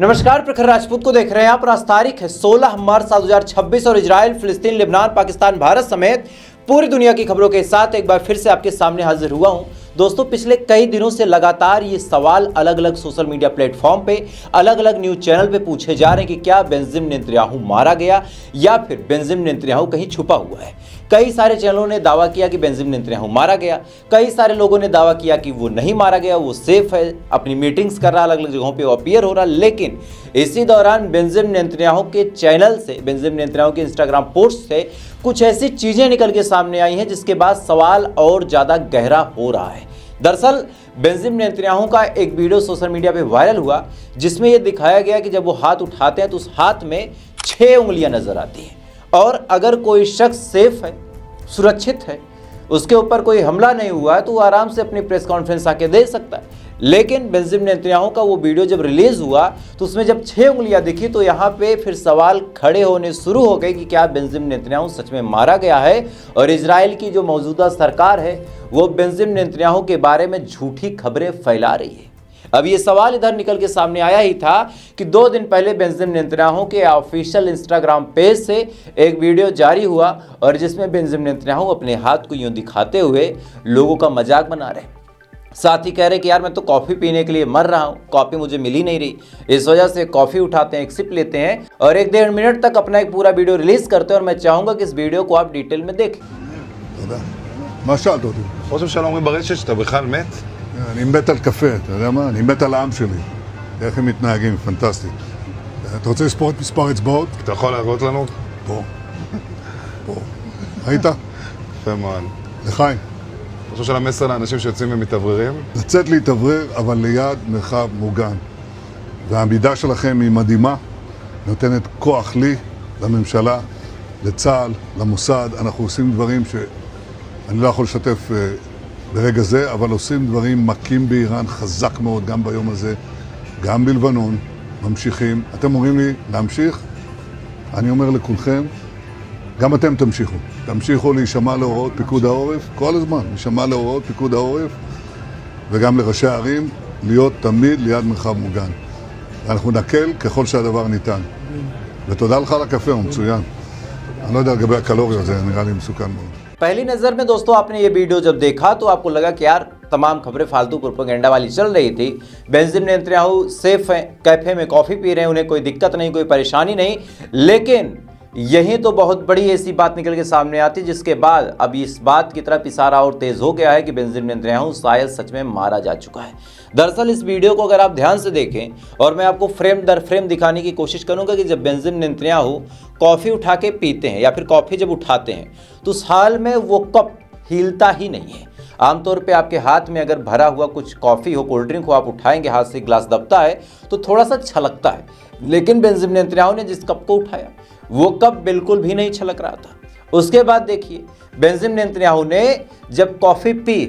नमस्कार, प्रखर राजपूत को देख रहे हैं आप। आज तारीख है 16 मार्च 2026 और इजराइल, फिलिस्तीन, लेबनान, पाकिस्तान, भारत समेत पूरी दुनिया की खबरों के साथ एक बार फिर से आपके सामने हाजिर हुआ हूं। दोस्तों, पिछले कई दिनों से लगातार ये सवाल अलग अलग सोशल मीडिया प्लेटफॉर्म पे, अलग अलग न्यूज चैनल पे पूछे जा रहे हैं कि क्या बेंजामिन नेतन्याहू मारा गया या फिर बेंजामिन नेतन्याहू कहीं छुपा हुआ है। कई सारे चैनलों ने दावा किया कि बेंजामिन नेतन्याहू मारा गया, कई सारे लोगों ने दावा किया कि वो नहीं मारा गया, वो सेफ है, अपनी मीटिंग्स कर रहा, अलग अलग जगहों पे अपीयर हो रहा। लेकिन इसी दौरान बेंजामिन नेतन्याहू के चैनल से, बेंजामिन नेतन्याहू के इंस्टाग्राम पोस्ट से कुछ ऐसी चीजें निकल के सामने आई हैं जिसके बाद सवाल और ज्यादा गहरा हो रहा है। दरअसल बेंजामिन नेतन्याहू का एक वीडियो सोशल मीडिया पे वायरल हुआ जिसमें यह दिखाया गया कि जब वो हाथ उठाते हैं तो उस हाथ में 6 उंगलियां नजर आती हैं और अगर कोई शख्स सेफ है, सुरक्षित है, उसके ऊपर कोई हमला नहीं हुआ है तो वो आराम से अपनी प्रेस कॉन्फ्रेंस आके दे सकता है। लेकिन बेंजामिन नेतन्याहू का वो वीडियो जब रिलीज हुआ तो उसमें जब 6 उंगलियां दिखी तो यहाँ पे फिर सवाल खड़े होने शुरू हो गए कि क्या बेंजामिन नेतन्याहू सच में मारा गया है और इजराइल की जो मौजूदा सरकार है वो बेंजामिन नेतन्याहू के बारे में झूठी खबरें फैला रही है। अब ये सवाल इधर निकल के सामने आया ही था कि 2 दिन पहले बेंजामिन नेतन्याहू के ऑफिशियल इंस्टाग्राम पेज से एक वीडियो जारी हुआ और जिसमें बेंजामिन नेतन्याहू अपने हाथ को यूं दिखाते हुए लोगों का मजाक बना रहे, साथ ही कह रहे कि यार मैं तो कॉफ़ी पीने के लिए मर रहा हूँ, कॉफ़ी मुझे मिल ही नहीं रही, इस वजह से कॉफ़ी उठाते हैं, एक सिप लेते हैं और 1-1.5 मिनट तक अपना एक पूरा वीडियो रिलीज करते हैं। और मैं चाहूँगा कि इस वीडियो को आप डिटेल में देखें। מה שאלת אותי? ראש הממשלה אומרים ברשת שאתה בכלל מת? אני מת על קפה, אתה יודע מה? אני מת על העם שלי. איך הם מתנהגים, פנטסטי. אתה רוצה לספור את מספר אצבעות? אתה יכול להראות לנו? פה. פה. ראית? יפה מאוד. לחיים. ראש הממשלה מסר לאנשים שיוצאים ומתאווררים? לצאת להתאוורר, אבל ליד מרחב מוגן. והעמידה שלכם היא מדהימה, נותנת כוח לי, לממשלה, לצה"ל, למוסד. אנחנו עושים דברים שאני לא יכול לשתף ברגע זה, אבל עושים דברים מכים באיראן חזק מאוד, גם ביום הזה, גם בלבנון, ממשיכים. אתם אומרים לי להמשיך? אני אומר לכולכם, גם אתם תמשיכו. תמשיכו להישמע להוראות פיקוד העורף, כל הזמן, להישמע להוראות פיקוד העורף, וגם לראשי הערים, להיות תמיד ליד מרחב מוגן. ואנחנו נקל ככל שהדבר ניתן. ותודה לך על הקפה, הוא מצוין. אני לא יודע לגבי הקלוריות, זה נראה לי מסוכן מאוד. पहली नज़र में दोस्तों आपने ये वीडियो जब देखा तो आपको लगा कि यार तमाम खबरें फालतू प्रोपेगेंडा वाली चल रही थी। बेंजामिन नेतन्याहू सेफ हैं, कैफे में कॉफ़ी पी रहे हैं, उन्हें कोई दिक्कत नहीं, कोई परेशानी नहीं। लेकिन यही तो बहुत बड़ी ऐसी बात निकल के सामने आती जिसके बाद अब इस बात की तरफ इशारा और तेज़ हो गया है कि बेंजामिन नेतन्याहू शायद सच में मारा जा चुका है। दरअसल इस वीडियो को अगर आप ध्यान से देखें और मैं आपको फ्रेम दर फ्रेम दिखाने की कोशिश करूंगा कि जब बेंजामिन नेतन्याहू कॉफ़ी उठा के पीते हैं या फिर कॉफ़ी जब उठाते हैं तो उस हाल में वो कप हिलता ही नहीं है। आमतौर पे आपके हाथ में अगर भरा हुआ कुछ कॉफ़ी हो, कोल्ड ड्रिंक हो, आप उठाएंगे, हाथ से ग्लास दबता है तो थोड़ा सा छलकता है। लेकिन बेंजामिन नेतन्याहू ने जिस कप को उठाया वो कप बिल्कुल भी नहीं छलक रहा था। उसके बाद देखिए बेंजामिन नेतन्याहू ने जब कॉफ़ी पी,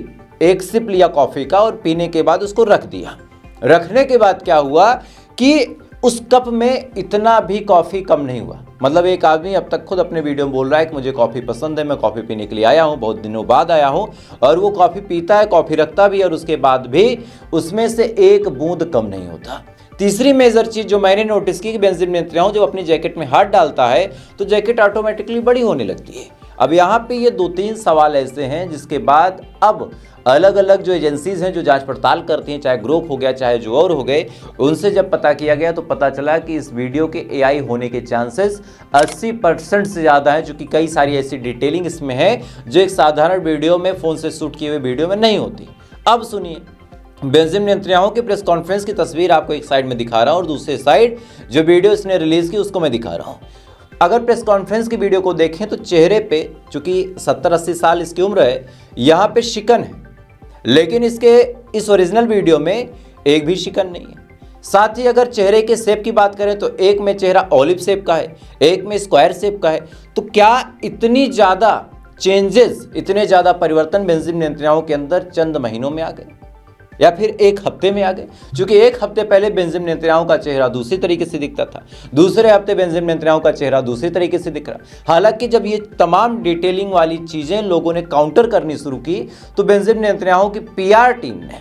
एक सिप लिया कॉफ़ी का और पीने के बाद उसको रख दिया। रखने के बाद क्या हुआ कि उस कप में इतना भी कॉफ़ी कम नहीं हुआ। मतलब एक आदमी अब तक खुद अपने वीडियो में बोल रहा है कि मुझे कॉफ़ी पसंद है, मैं कॉफ़ी पीने के लिए आया हूँ, बहुत दिनों बाद आया हूँ, और वो कॉफ़ी पीता है, कॉफ़ी रखता भी है और उसके बाद भी उसमें से एक बूंद कम नहीं होता। तीसरी मेजर चीज़ जो मैंने नोटिस की कि बेंजामिन नेतन्याहू जब अपनी जैकेट में हाथ डालता है तो जैकेट ऑटोमेटिकली बड़ी होने लगती है। अब यहाँ पे ये 2-3 सवाल ऐसे हैं जिसके बाद अब अलग अलग जो एजेंसीज हैं जो जांच पड़ताल करती हैं, चाहे ग्रुप हो गया चाहे जो और हो गए, उनसे जब पता किया गया तो पता चला कि इस वीडियो के एआई होने के चांसेस 80% से ज़्यादा हैं, क्योंकि कई सारी ऐसी डिटेलिंग इसमें है जो एक साधारण वीडियो में फ़ोन से शूट किए हुए वीडियो में नहीं होती। अब सुनिए, बेंजामिन नेतन्याहू की प्रेस कॉन्फ्रेंस की तस्वीर आपको एक साइड में दिखा रहा हूँ और दूसरी साइड जो वीडियो इसने रिलीज़ की उसको मैं दिखा रहा हूँ। अगर प्रेस कॉन्फ्रेंस की वीडियो को देखें तो चेहरे पे, चूंकि 70-80 साल इसकी उम्र है, यहाँ पे शिकन है, लेकिन इसके इस ओरिजिनल वीडियो में एक भी शिकन नहीं है। साथ ही अगर चेहरे के शेप की बात करें तो एक में चेहरा ऑलिव शेप का है, एक में स्क्वायर शेप का है। तो क्या इतनी ज़्यादा चेंजेस, इतने ज़्यादा परिवर्तन बेंजामिन नेतन्याहू के अंदर चंद महीनों में आ गए या फिर एक हफ्ते में आ गए? क्योंकि एक हफ्ते पहले बेंजामिन नेतन्याहू का चेहरा दूसरी तरीके से दिखता था, दूसरे हफ्ते बेंजामिन नेतन्याहू का चेहरा दूसरी तरीके से दिख रहा। हालांकि जब ये तमाम डिटेलिंग वाली चीज़ें लोगों ने काउंटर करनी शुरू की तो बेंजामिन नेतन्याहू की पीआर टीम ने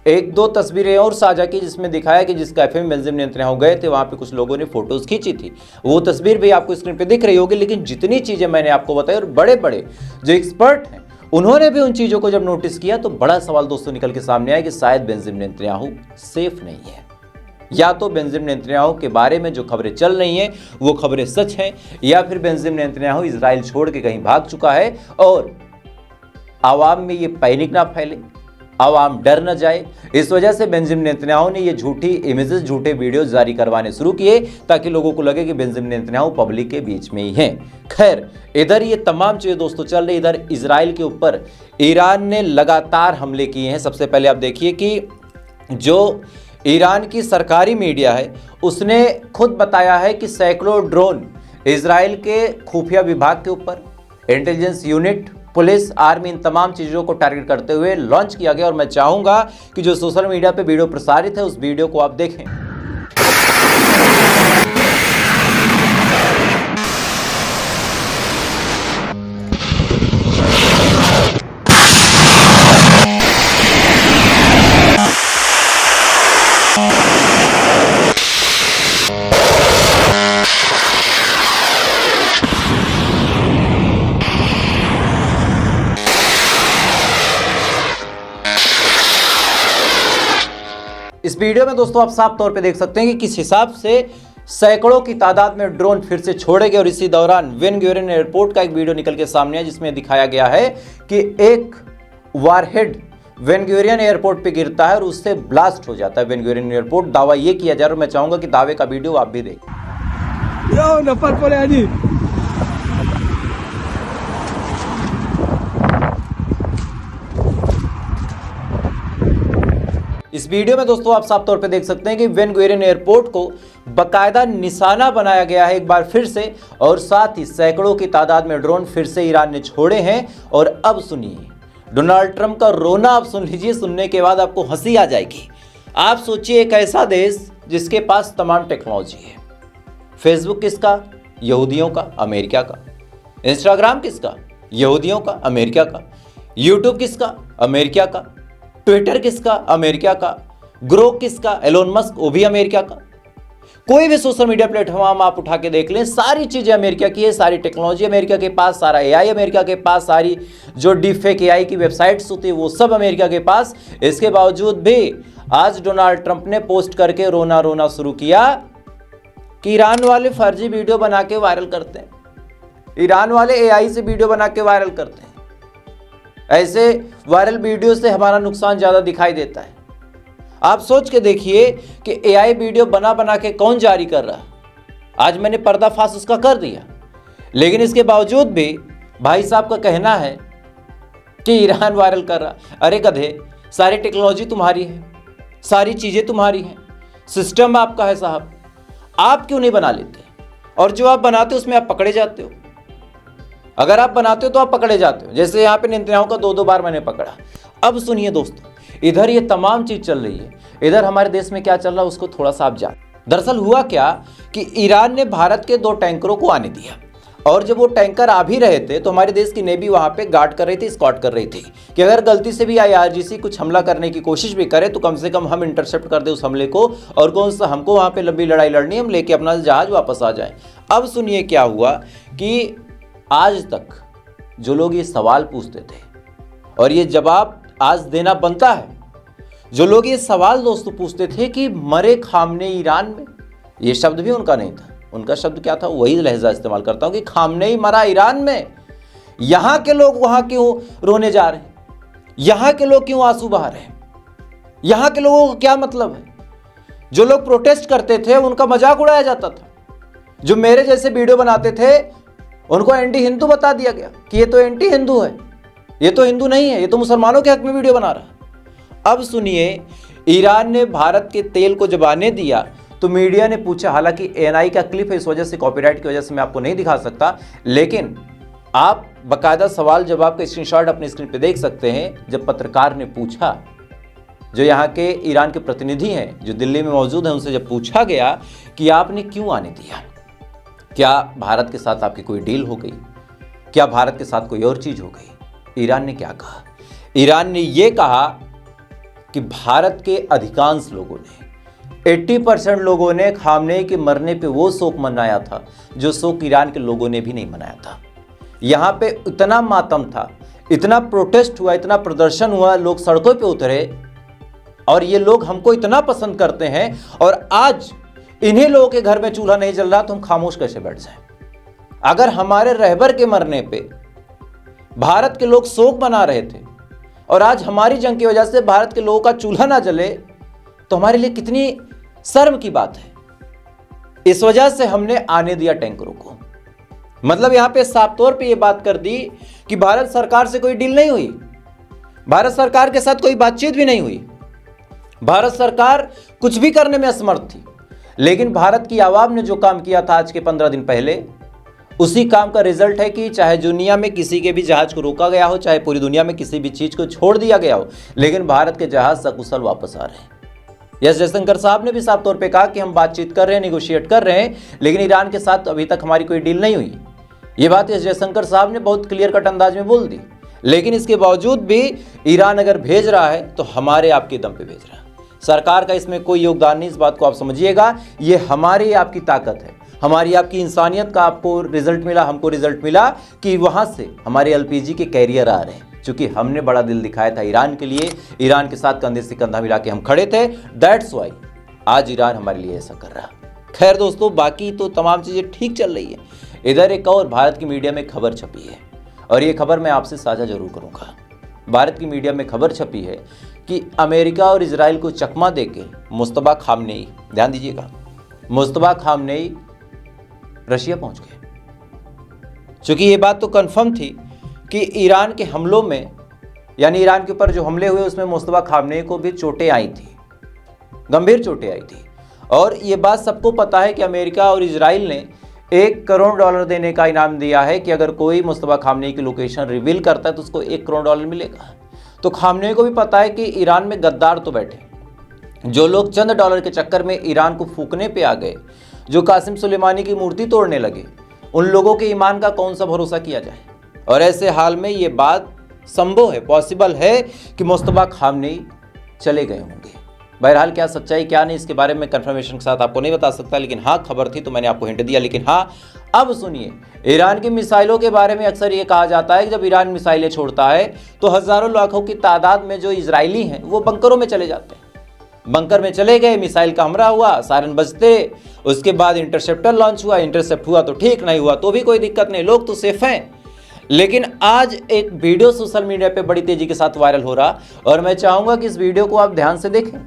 एक दो तस्वीरें और साझा की जिसमें दिखाया कि जिस कैफे में बेंजामिन नेतन्याहू गए थे वहां पे कुछ लोगों ने फोटोज खींची थी। वो तस्वीर भी आपको स्क्रीन पे दिख रही होगी। लेकिन जितनी चीजें मैंने आपको बताई और बड़े बड़े जो एक्सपर्ट हैं उन्होंने भी उन चीजों को जब नोटिस किया तो बड़ा सवाल दोस्तों निकल के सामने आया कि शायद बेंजामिन नेतन्याहू सेफ नहीं है। या तो बेंजामिन नेतन्याहू के बारे में जो खबरें चल रही हैं वो खबरें सच हैं, या फिर बेंजामिन नेतन्याहू इजराइल छोड़ के कहीं भाग चुका है और आवाम में ये पैनिक ना फैले, आवाम डर न जाए। इस वजह से बेंजामिन नेतन्याहू ने ये झूठी इमेजेस, झूठे वीडियोस जारी करवाने शुरू किए ताकि लोगों को लगे कि बेंजामिन नेतन्याहू पब्लिक के बीच में ही हैं। खैर, इधर ये तमाम चीजें दोस्तों चल रही, इधर इजराइल के ऊपर ईरान ने लगातार हमले किए हैं। सबसे पहले आप देखिए कि जो ईरान की सरकारी मीडिया है उसने खुद बताया है कि सैकड़ों ड्रोन इजराइल के खुफिया विभाग के ऊपर, इंटेलिजेंस यूनिट, पुलिस, आर्मी, इन तमाम चीज़ों को टारगेट करते हुए लॉन्च किया गया। और मैं चाहूंगा कि जो सोशल मीडिया पे वीडियो प्रसारित है उस वीडियो को आप देखें। इस वीडियो में दोस्तों आप साफ तौर पे देख सकते हैं कि किस हिसाब से सैकड़ों की तादाद में ड्रोन फिर से छोड़े गए। और इसी दौरान बेन गुरियन एयरपोर्ट का एक वीडियो निकल के सामने आया जिसमें दिखाया गया है कि एक वारहेड बेन गुरियन एयरपोर्ट पे गिरता है और उससे ब्लास्ट हो जाता है बेन गुरियन एयरपोर्ट। दावा ये किया जा रहा है, मैं चाहूंगा कि दावे का वीडियो आप भी देखें। इस वीडियो में दोस्तों आप साफ तौर पे देख सकते हैं कि बेन गुरियन एयरपोर्ट को बकायदा निशाना बनाया गया है एक बार फिर से, और साथ ही सैकड़ों की तादाद में ड्रोन फिर से ईरान ने छोड़े हैं। और अब सुनिए डोनाल्ड ट्रंप का रोना, आप सुन लीजिए, सुनने के बाद आपको हंसी आ जाएगी। आप सोचिए एक ऐसा देश जिसके पास तमाम टेक्नोलॉजी है। फेसबुक किसका? यहूदियों का, अमेरिका का। इंस्टाग्राम किसका? यहूदियों का, अमेरिका का। यूट्यूब किसका? अमेरिका का। ट्विटर किसका? अमेरिका का। ग्रोक किसका? एलोन मस्क, वो भी अमेरिका का। कोई भी सोशल मीडिया प्लेटफॉर्म आप उठा के देख लें, सारी चीजें अमेरिका की है, सारी टेक्नोलॉजी अमेरिका के पास, सारा एआई अमेरिका के पास, सारी जो डीफेक एआई की वेबसाइट्स होती है वो सब अमेरिका के पास। इसके बावजूद भी आज डोनाल्ड ट्रंप ने पोस्ट करके रोना रोना शुरू किया कि ईरान वाले फर्जी वीडियो बना के वायरल करते हैं, ईरान वाले एआई से वीडियो बना के वायरल करते हैं। ऐसे वायरल वीडियो से हमारा नुकसान ज्यादा दिखाई देता है। आप सोच के देखिए कि एआई वीडियो बना बना के कौन जारी कर रहा है। आज मैंने पर्दाफाश उसका कर दिया, लेकिन इसके बावजूद भी भाई साहब का कहना है कि ईरान वायरल कर रहा। अरे गधे, सारी टेक्नोलॉजी तुम्हारी है, सारी चीजें तुम्हारी हैं, सिस्टम आपका है साहब, आप क्यों नहीं बना लेते? और जो आप बनाते हो उसमें आप पकड़े जाते हो। अगर आप बनाते हो तो आप पकड़े जाते हो, जैसे यहाँ पे नेतन्याहू का 2-2 बार मैंने पकड़ा। अब सुनिए दोस्तों, इधर ये तमाम चीज चल रही है, इधर हमारे देश में क्या चल रहा है उसको थोड़ा सा आप जान। दरअसल हुआ क्या कि ईरान ने भारत के 2 टैंकरों को आने दिया, और जब वो टैंकर आ भी रहे थे तो हमारे देश की नेवी वहां पे गार्ड कर रही थी, स्कॉट कर रही थी कि अगर गलती से भी IRGC कुछ हमला करने की कोशिश भी करे तो कम से कम हम इंटरसेप्ट कर दे उस हमले को, और कौन सा हमको वहां पे लंबी लड़ाई लड़नी, हम लेके अपना जहाज वापस आ जाए। अब सुनिए क्या हुआ कि आज तक जो लोग ये सवाल पूछते थे और ये जवाब आज देना बनता है, जो लोग ये सवाल दोस्तों पूछते थे कि मरे खामने ईरान में, ये शब्द भी उनका नहीं था, उनका शब्द क्या था, वही लहजा इस्तेमाल करता हूं कि खामने ही मरा ईरान में, यहां के लोग वहां क्यों रोने जा रहे हैं, यहां के लोग क्यों आंसू बहा रहे हैं, यहां के लोगों को क्या मतलब है। जो लोग प्रोटेस्ट करते थे उनका मजाक उड़ाया जाता था, जो मेरे जैसे वीडियो बनाते थे उनको एंटी हिंदू बता दिया गया कि ये तो एंटी हिंदू है, ये तो हिंदू नहीं है, ये तो मुसलमानों के हक में वीडियो बना रहा है। अब सुनिए, ईरान ने भारत के तेल को जब आने दिया तो मीडिया ने पूछा, हालांकि ANI का क्लिप है इस वजह से, कॉपीराइट की वजह से मैं आपको नहीं दिखा सकता, लेकिन आप बाकायदा सवाल जवाब का स्क्रीनशॉट अपनी स्क्रीन पे देख सकते हैं। जब पत्रकार ने पूछा, जो यहाँ के ईरान के प्रतिनिधि हैं जो दिल्ली में मौजूद हैं, उनसे जब पूछा गया कि आपने क्यों आने दिया, क्या भारत के साथ आपकी कोई डील हो गई, क्या भारत के साथ कोई और चीज हो गई, ईरान ने क्या कहा? ईरान ने यह कहा कि भारत के अधिकांश लोगों ने 80% लोगों ने खामनेई के मरने पे वो शोक मनाया था जो शोक ईरान के लोगों ने भी नहीं मनाया था। यहाँ पे इतना मातम था, इतना प्रोटेस्ट हुआ, इतना प्रदर्शन हुआ, लोग सड़कों पे उतरे और ये लोग हमको इतना पसंद करते हैं और आज इन्हीं लोगों के घर में चूल्हा नहीं जल रहा तो हम खामोश कैसे बैठ जाएं? अगर हमारे रहबर के मरने पे भारत के लोग शोक मना रहे थे और आज हमारी जंग की वजह से भारत के लोगों का चूल्हा ना जले तो हमारे लिए कितनी शर्म की बात है। इस वजह से हमने आने दिया टैंकरों को। मतलब यहां पे साफ तौर पे ये बात कर दी कि भारत सरकार से कोई डील नहीं हुई, भारत सरकार के साथ कोई बातचीत भी नहीं हुई, भारत सरकार कुछ भी करने में असमर्थ थी। लेकिन भारत की आवाम ने जो काम किया था आज के 15 दिन पहले, उसी काम का रिजल्ट है कि चाहे दुनिया में किसी के भी जहाज को रोका गया हो, चाहे पूरी दुनिया में किसी भी चीज को छोड़ दिया गया हो, लेकिन भारत के जहाज सकुशल वापस आ रहे हैं। एस जयशंकर साहब ने भी साफ तौर पे कहा कि हम बातचीत कर रहे हैं, निगोशिएट कर रहे हैं, लेकिन ईरान के साथ अभी तक हमारी कोई डील नहीं हुई। ये बात एस जयशंकर साहब ने बहुत क्लियर कट अंदाज में बोल दी। लेकिन इसके बावजूद भी ईरान अगर भेज रहा है तो हमारे आपके दम पे भेज रहा है। सरकार का इसमें कोई योगदान नहीं, इस बात को आप समझिएगा। ये हमारी आपकी ताकत है, हमारी आपकी इंसानियत का आपको रिजल्ट मिला, हमको रिजल्ट मिला कि वहां से हमारे एलपीजी के कैरियर आ रहे हैं। चूंकि हमने बड़ा दिल दिखाया था ईरान के लिए, ईरान के साथ कंधे से कंधा मिला के हम खड़े थे, दैट्स वाई आज ईरान हमारे लिए ऐसा कर रहा। खैर दोस्तों, बाकी तो तमाम चीज़ें ठीक चल रही है। इधर एक और भारत की मीडिया में खबर छपी है और ये खबर मैं आपसे साझा जरूर करूँगा। भारत की मीडिया में खबर छपी है कि अमेरिका और इजराइल को चकमा देके मुस्तफा खामनेई, ध्यान दीजिएगा, मुस्तफा खामनेई रशिया पहुंच गए। चूंकि ये बात तो कंफर्म थी कि ईरान के हमलों में, यानी ईरान के ऊपर जो हमले हुए उसमें मुस्तफा खामनेई को भी चोटें आई थी, गंभीर चोटें आई थी। और ये बात सबको पता है कि अमेरिका और इजराइल ने $1 करोड़ देने का इनाम दिया है कि अगर कोई मुस्तफा खामनेई की लोकेशन रिवील करता है तो उसको $1 करोड़ मिलेगा। तो खामनेई को भी पता है कि ईरान में गद्दार तो बैठे, जो लोग चंद डॉलर के चक्कर में ईरान को फूकने पे आ गए, जो कासिम सुलेमानी की मूर्ति तोड़ने लगे, उन लोगों के ईमान का कौन सा भरोसा किया जाए। और ऐसे हाल में ये बात संभव है, पॉसिबल है कि मुस्तफा खामनेई चले गए होंगे। बहरहाल क्या सच्चाई क्या नहीं इसके बारे में कंफर्मेशन के साथ आपको नहीं बता सकता, लेकिन हाँ खबर थी तो मैंने आपको हिंट दिया। लेकिन हाँ, अब सुनिए, ईरान की मिसाइलों के बारे में अक्सर ये कहा जाता है कि जब ईरान मिसाइलें छोड़ता है तो हजारों लाखों की तादाद में जो इजरायली हैं वो बंकरों में चले जाते हैं। बंकर में चले गए, मिसाइल का हमला हुआ, सायरन बजते, उसके बाद इंटरसेप्टर लॉन्च हुआ, इंटरसेप्ट हुआ तो ठीक, नहीं हुआ तो भी कोई दिक्कत नहीं, लोग तो सेफ हैं। लेकिन आज एक वीडियो सोशल मीडिया पे बड़ी तेजी के साथ वायरल हो रहा और मैं चाहूंगा कि इस वीडियो को आप ध्यान से देखें।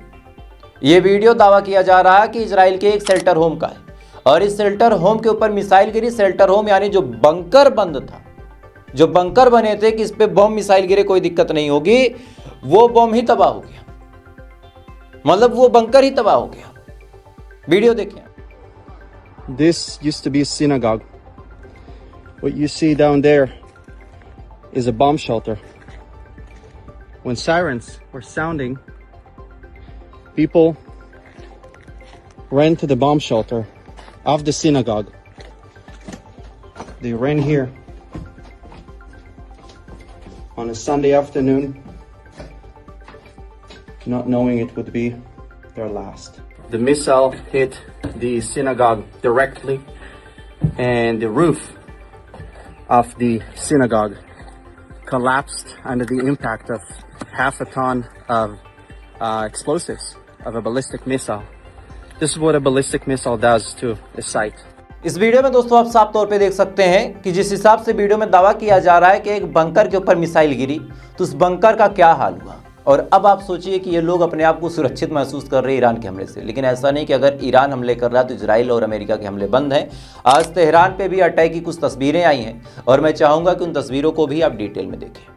ये वीडियो दावा किया जा रहा है कि इजराइल के एक शेल्टर होम का है और इस शेल्टर होम के ऊपर मिसाइल गिरी। शेल्टर होम यानी जो बंकर बंद था, जो बंकर बने थे कि इस पे बम मिसाइल गिरे कोई दिक्कत नहीं होगी, वो बम ही तबाह हो गया, मतलब वो बंकर ही तबाह हो गया। वीडियो देखें। This used to be a synagogue. What you see down there is a bomb shelter. When sirens were sounding, people ran to the bomb shelter of the synagogue. They ran here on a Sunday afternoon, not knowing it would be their last. The missile hit the synagogue directly, and the roof of the synagogue collapsed under the impact of half a ton of explosives of a ballistic missile. This is what a ballistic missile does to a site. इस video में दोस्तों आप साफ तौर पे देख सकते हैं कि जिस हिसाब से वीडियो में दावा किया जा रहा है कि एक बंकर के ऊपर मिसाइल गिरी तो उस बंकर का क्या हाल हुआ। और अब आप सोचिए कि ये लोग अपने आप को सुरक्षित महसूस कर रहे हैं ईरान के हमले से, लेकिन ऐसा नहीं कि अगर ईरान हमले कर रहा है तो इजराइल और अमेरिका के हमले बंद हैं। आज तेहरान पे भी अटैक की कुछ तस्वीरें आई हैं और मैं चाहूँगा कि उन तस्वीरों को भी आप डिटेल में देखें।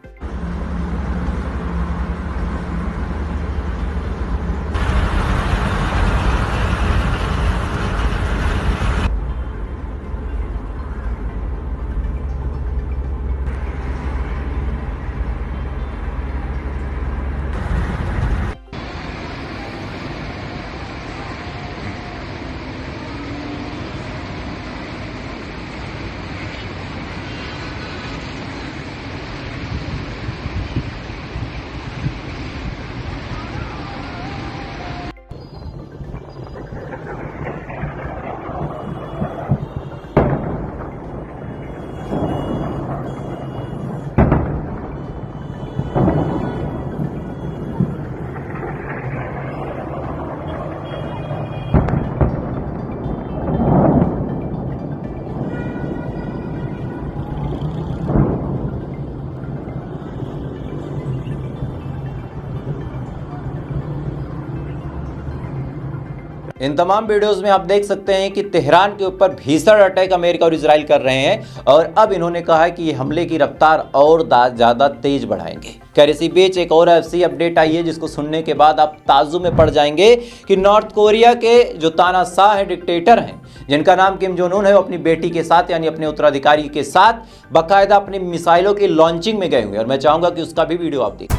इन तमाम वीडियोस में आप देख सकते हैं कि तेहरान के ऊपर भीषण अटैक अमेरिका और इजराइल कर रहे हैं और अब इन्होंने कहा है कि ये हमले की रफ्तार और ज़्यादा तेज बढ़ाएंगे। खैर इसी बीच एक और ऐसी अपडेट आई है जिसको सुनने के बाद आप ताज्जुब में पड़ जाएंगे कि नॉर्थ कोरिया के जो तानाशाह हैं, डिक्टेटर हैं, जिनका नाम किम जोंग उन है, वो अपनी बेटी के साथ यानी अपने उत्तराधिकारी के साथ बाकायदा अपनी मिसाइलों की लॉन्चिंग में गए हुए और मैं चाहूँगा कि उसका भी वीडियो आप देखें।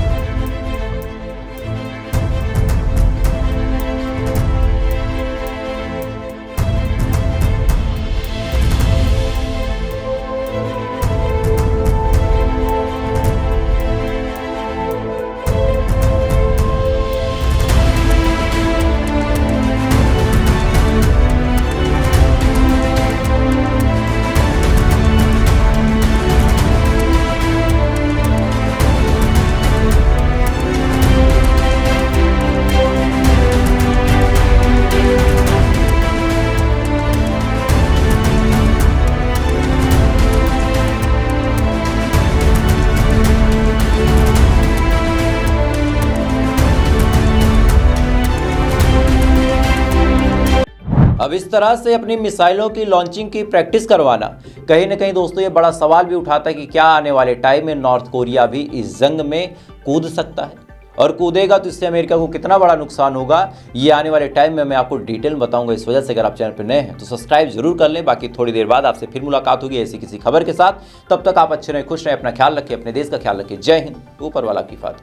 अब इस तरह से अपनी मिसाइलों की लॉन्चिंग की प्रैक्टिस करवाना कहीं ना कहीं दोस्तों ये बड़ा सवाल भी उठाता है कि क्या आने वाले टाइम में नॉर्थ कोरिया भी इस जंग में कूद सकता है, और कूदेगा तो इससे अमेरिका को कितना बड़ा नुकसान होगा, ये आने वाले टाइम में मैं आपको डिटेल में बताऊंगा। इस वजह से अगर आप चैनल पर नए हैं तो सब्सक्राइब जरूर कर लें। बाकी थोड़ी देर बाद आपसे फिर मुलाकात होगी ऐसी किसी खबर के साथ। तब तक आप अच्छे रहें, खुश रहें, अपना ख्याल रखें, अपने देश का ख्याल रखें। जय हिंद, ऊपर वाला की बात।